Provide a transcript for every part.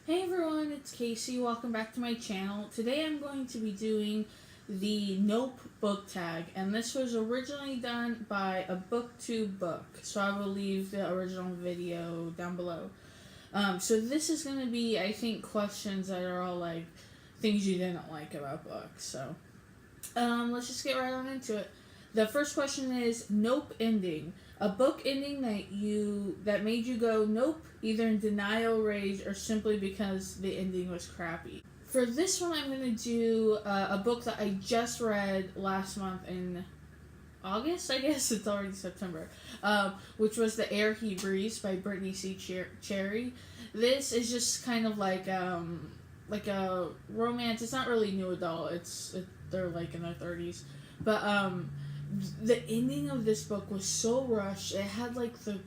Hey everyone, it's Casey. Welcome back to my channel. Today I'm going to be doing the Nope book tag, and this was originally done by a booktube book, so I will leave the original video down below. So this is going to be, I think, questions that are all like things you didn't like about books. So let's just get right on into it. The first question is Nope ending. A book ending that made you go nope, either in denial, rage, or simply because the ending was crappy. For this one, I'm gonna do a book that I just read last month in August. I guess it's already September, which was The Air He Breathes by Brittany C. Cherry. This is just kind of like a romance. It's not really new adult. They're like in their 30s, but the ending of this book was so rushed. It had like the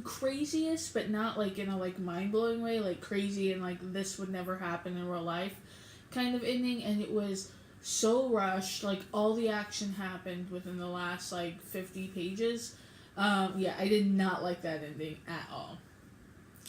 craziest, but not like in a like mind-blowing way, like crazy and like this would never happen in real life kind of ending, and it was so rushed. Like all the action happened within the last like 50 pages. Yeah, I did not like that ending at all.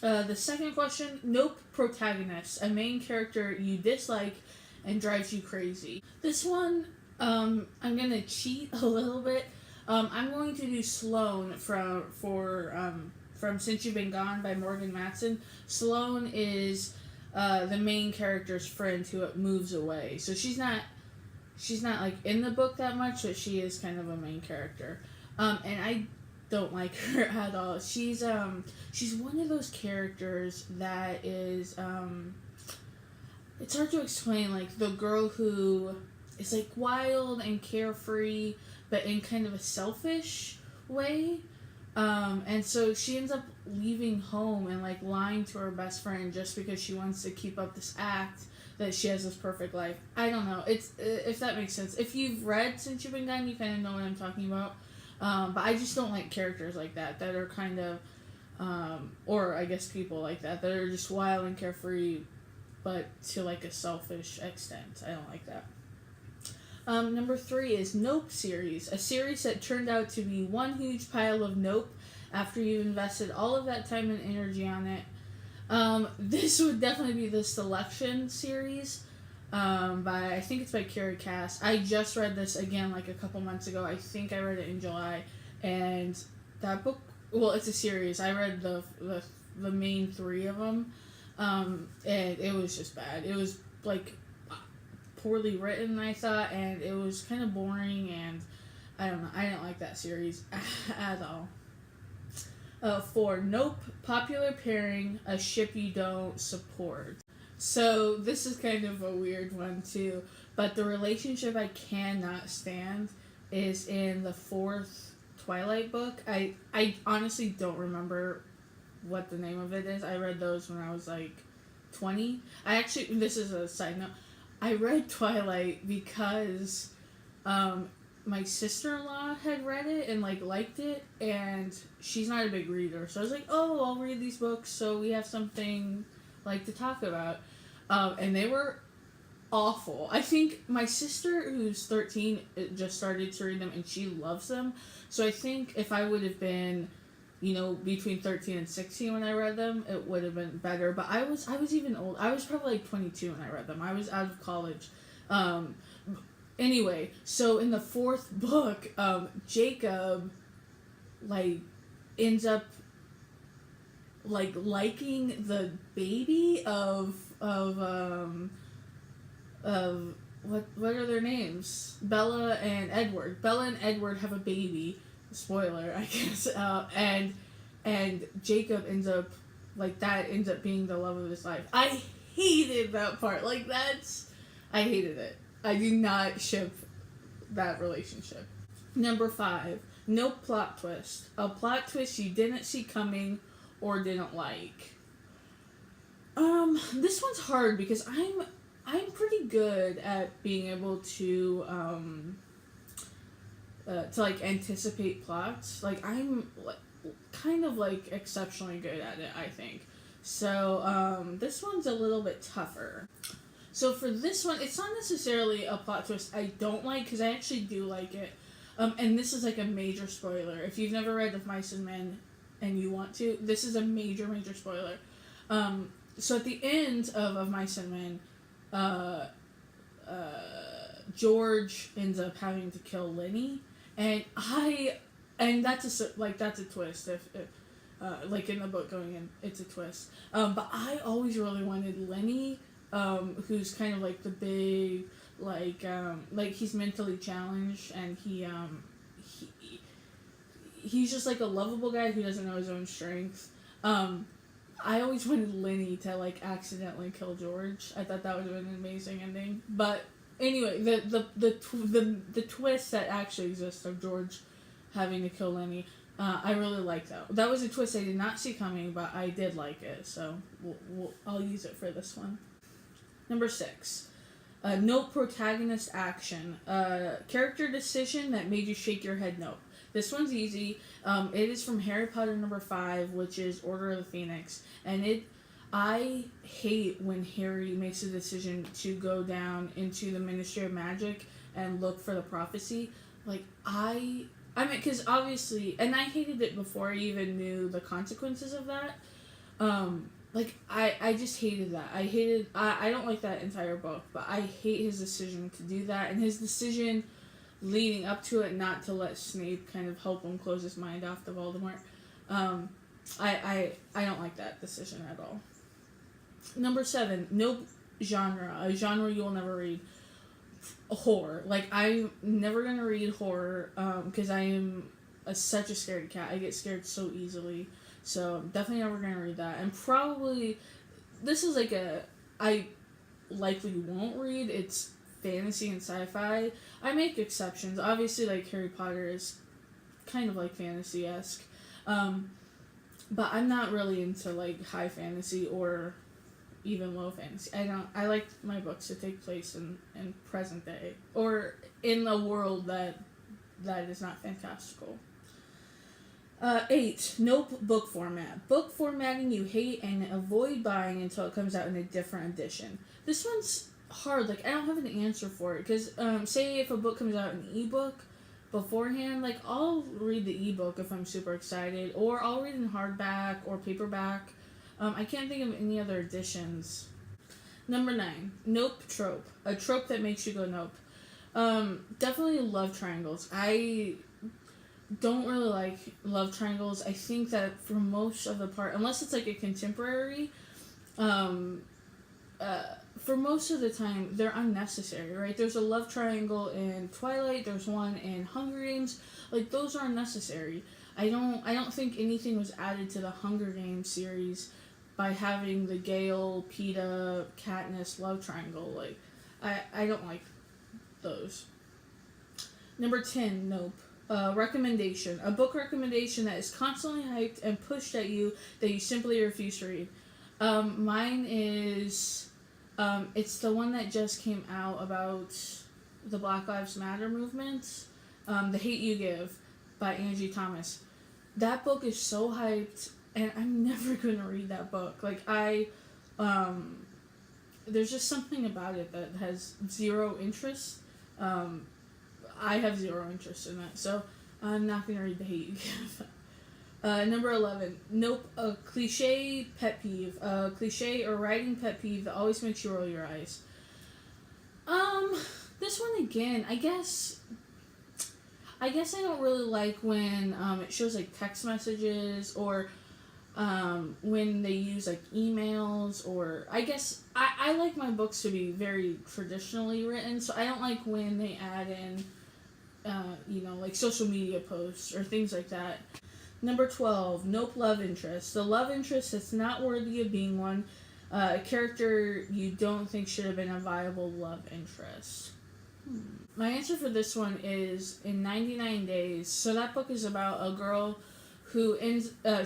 The second question, Nope protagonist, a main character you dislike and drives you crazy. This one, I'm gonna cheat a little bit. I'm going to do Sloane from Since You've Been Gone by Morgan Matson. Sloane is the main character's friend who moves away. So she's not like in the book that much, but she is kind of a main character. And I don't like her at all. She's one of those characters that is it's hard to explain, like the girl who is like wild and carefree, but in kind of a selfish way. And so she ends up leaving home and like lying to her best friend just because she wants to keep up this act that she has this perfect life. I don't know. It's if that makes sense. If you've read Since You've Been Gone, you kind of know what I'm talking about. But I just don't like characters like that are kind of, or I guess people like that are just wild and carefree, but to like a selfish extent. I don't like that. Number 3 is Nope series, a series that turned out to be one huge pile of nope after you've invested all of that time and energy on it. This would definitely be the Selection series. I think it's by Carrie Cass. I just read this again like a couple months ago. I think I read it in July, and that book. Well, it's a series. I read the main 3 of them, and it was just bad. It was like poorly written, I thought, and it was kind of boring, and I don't know. I didn't like that series at all. 4, Nope, popular pairing, a ship you don't support. So this is kind of a weird one too, but the relationship I cannot stand is in the 4th Twilight book. I honestly don't remember what the name of it is. I read those when I was like 20. This is a side note, I read Twilight because my sister-in-law had read it and like liked it, and she's not a big reader, so I was like, oh, I'll read these books so we have something like to talk about. And they were awful. I think my sister, who's 13, just started to read them and she loves them, so I think if I would have been, between 13 and 16 when I read them, it would have been better. But I was even old. I was probably like 22 when I read them. I was out of college. Anyway, so in the 4th book, Jacob like ends up like liking the baby of what are their names? Bella and Edward. Bella and Edward have a baby. Spoiler, I guess. And Jacob ends up being the love of his life. I hated that part. I hated it. I do not ship that relationship. Number 5, no plot twist. A plot twist you didn't see coming or didn't like. This one's hard because I'm pretty good at being able to like anticipate plots. Like I'm like kind of like exceptionally good at it, I think. So this one's a little bit tougher. So for this one, it's not necessarily a plot twist I don't like, because I actually do like it. And this is like a major spoiler. If you've never read Of Mice and Men and you want to, this is a major, major spoiler. So at the end of Mice and Men, uh, George ends up having to kill Lenny, and that's a twist. If like in the book going in, it's a twist. But I always really wanted Lenny, who's kind of like the big, like he's mentally challenged, and he he's just like a lovable guy who doesn't know his own strength. I always wanted Lenny to like accidentally kill George. I thought that would have been an amazing ending. But anyway, the twist that actually exists of George having to kill Lenny, I really like that. That was a twist I did not see coming, but I did like it. So I'll use it for this one. Number 6. Nope protagonist action. Character decision that made you shake your head nope. This one's easy. It is from Harry Potter number 5, which is Order of the Phoenix. And I hate when Harry makes a decision to go down into the Ministry of Magic and look for the prophecy. Like, I mean, because obviously, and I hated it before I even knew the consequences of that. I just hated that. I don't like that entire book, but I hate his decision to do that, and his decision leading up to it not to let Snape kind of help him close his mind off to Voldemort. I don't like that decision at all. Number 7, nope genre. A genre you will never read. Horror. Like, I'm never gonna read horror, because I am such a scaredy cat. I get scared so easily. So, definitely never gonna read that. And probably, this is like I likely won't read. It's fantasy and sci-fi. I make exceptions. Obviously, like, Harry Potter is kind of like fantasy-esque. But I'm not really into, like, high fantasy or even low fantasy. I like my books to take place in present day. Or in a world that is not fantastical. 8. Nope book format. Book formatting you hate and avoid buying until it comes out in a different edition. This one's hard. Like, I don't have an answer for it. Because, say if a book comes out in ebook beforehand, like, I'll read the ebook if I'm super excited. Or I'll read in hardback or paperback. I can't think of any other editions. Number 9. Nope trope. A trope that makes you go nope. Definitely love triangles. I don't really like love triangles. I think that for most of the part, unless it's like a contemporary, for most of the time, they're unnecessary, right? There's a love triangle in Twilight, there's one in Hunger Games. Like, those are unnecessary. I don't think anything was added to the Hunger Games series by having the Gale, Peeta, Katniss love triangle. Like, I don't like those. Number 10, nope. Recommendation. A book recommendation that is constantly hyped and pushed at you that you simply refuse to read. Mine is, it's the one that just came out about the Black Lives Matter movement. The Hate You Give by Angie Thomas. That book is so hyped, and I'm never going to read that book. Like, there's just something about it that has zero interest. I have zero interest in that, so I'm not going to read The Hate You Give. Number 11. Nope, a cliche pet peeve. A cliche or writing pet peeve that always makes you roll your eyes. This one again, I guess I don't really like when it shows like text messages or when they use like emails, or I guess I like my books to be very traditionally written, so I don't like when they add in like social media posts or things like that. Number 12, nope love interest. The love interest that's not worthy of being one. A character you don't think should have been a viable love interest. My answer for this one is in 99 Days. So that book is about a girl who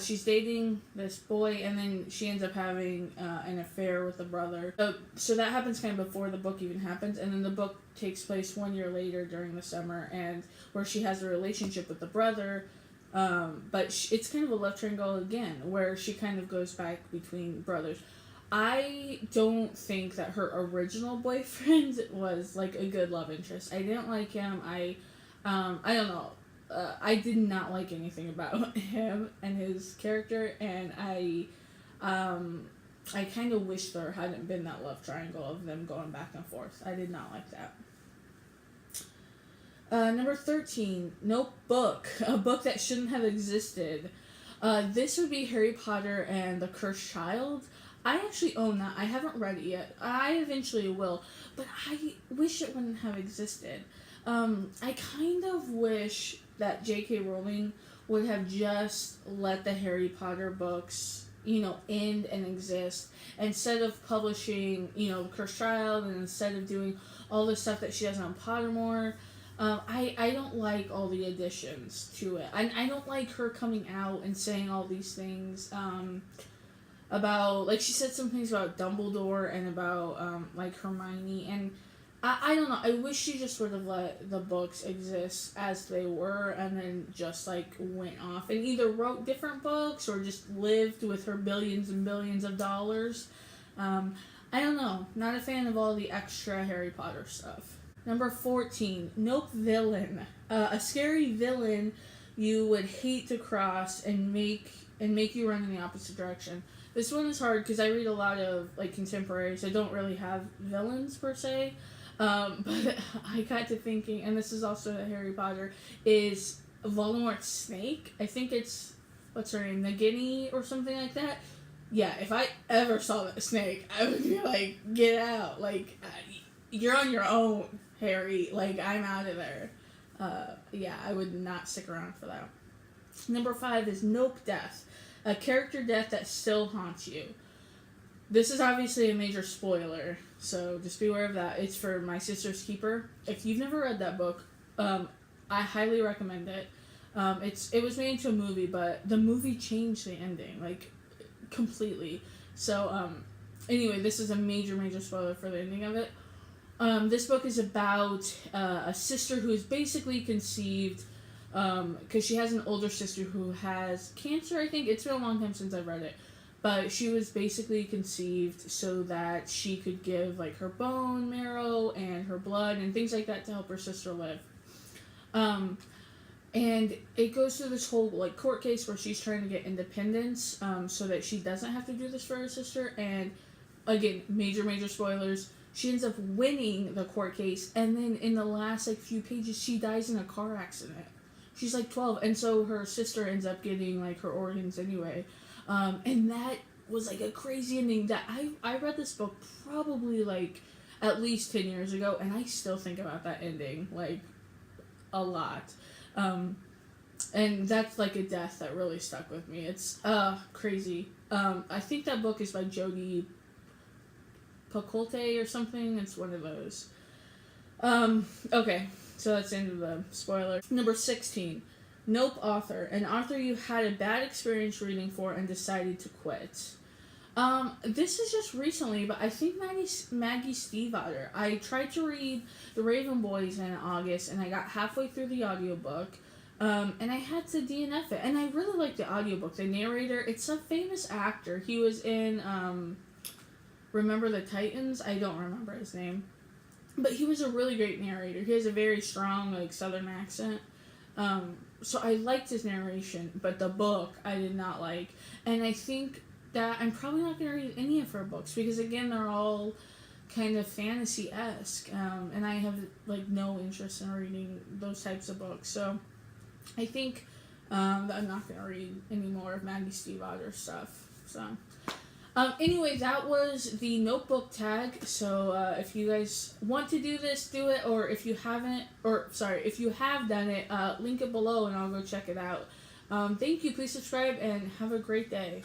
she's dating this boy, and then she ends up having an affair with the brother. So that happens kind of before the book even happens, and then the book takes place 1 year later during the summer, and where she has a relationship with the brother, but it's kind of a love triangle again, where she kind of goes back between brothers. I don't think that her original boyfriend was like a good love interest. I didn't like him. I don't know. I did not like anything about him and his character, and I kind of wish there hadn't been that love triangle of them going back and forth. I did not like that. Number 13, Notebook, a book that shouldn't have existed. This would be Harry Potter and the Cursed Child. I actually own that. I haven't read it yet. I eventually will, but I wish it wouldn't have existed. I kind of wish that J.K. Rowling would have just let the Harry Potter books, end and exist, instead of publishing, the Cursed Child, and instead of doing all the stuff that she does on Pottermore. I don't like all the additions to it. I don't like her coming out and saying all these things, about, like, she said some things about Dumbledore and about, like, Hermione, and I don't know, I wish she just would have let the books exist as they were, and then just, like, went off and either wrote different books or just lived with her billions and billions of dollars. I don't know, not a fan of all the extra Harry Potter stuff. Number 14, Nope Villain. A scary villain you would hate to cross and make you run in the opposite direction. This one is hard because I read a lot of, like, contemporary, so I don't really have villains per se. But I got to thinking, and this is also a Harry Potter, is Voldemort's snake. I think it's, what's her name, Nagini or something like that. Yeah, if I ever saw that snake, I would be like, get out. Like, you're on your own, Harry. Like, I'm out of there. Yeah, I would not stick around for that. Number 5 is Nope Death. A character death that still haunts you. This is obviously a major spoiler, so just be aware of that. It's for My Sister's Keeper. If you've never read that book, I highly recommend it. It was made into a movie, but the movie changed the ending, like, completely. So, anyway, this is a major, major spoiler for the ending of it. This book is about a sister who is basically conceived, because she has an older sister who has cancer, I think. It's been a long time since I've read it. But she was basically conceived so that she could give, like, her bone marrow and her blood and things like that to help her sister live. And it goes through this whole, like, court case where she's trying to get independence, so that she doesn't have to do this for her sister. And, again, major, major spoilers. She ends up winning the court case, and then in the last, like, few pages, she dies in a car accident. She's, like, 12, and so her sister ends up getting, like, her organs anyway. And that was, like, a crazy ending that I read this book probably, like, at least 10 years ago, and I still think about that ending, like, a lot. And that's, like, a death that really stuck with me. It's, crazy. I think that book is by Jodi Picoult or something. It's one of those. Okay, so that's the end of the spoiler. Number 16. Nope author. An author you had a bad experience reading for and decided to quit. This is just recently, but I think Maggie Stiefvater. I tried to read The Raven Boys in August, and I got halfway through the audiobook, and I had to DNF it. And I really liked the audiobook. The narrator, it's a famous actor. He was in, Remember the Titans? I don't remember his name. But he was a really great narrator. He has a very strong, like, southern accent. So I liked his narration, but the book I did not like. And I think that I'm probably not going to read any of her books because, again, they're all kind of fantasy-esque. And I have, like, no interest in reading those types of books. So I think that I'm not going to read any more of Maggie Stiefvater stuff. So anyway, that was the notebook tag. So if you guys want to do this, do it. Or if you haven't, if you have done it, link it below and I'll go check it out. Thank you. Please subscribe and have a great day.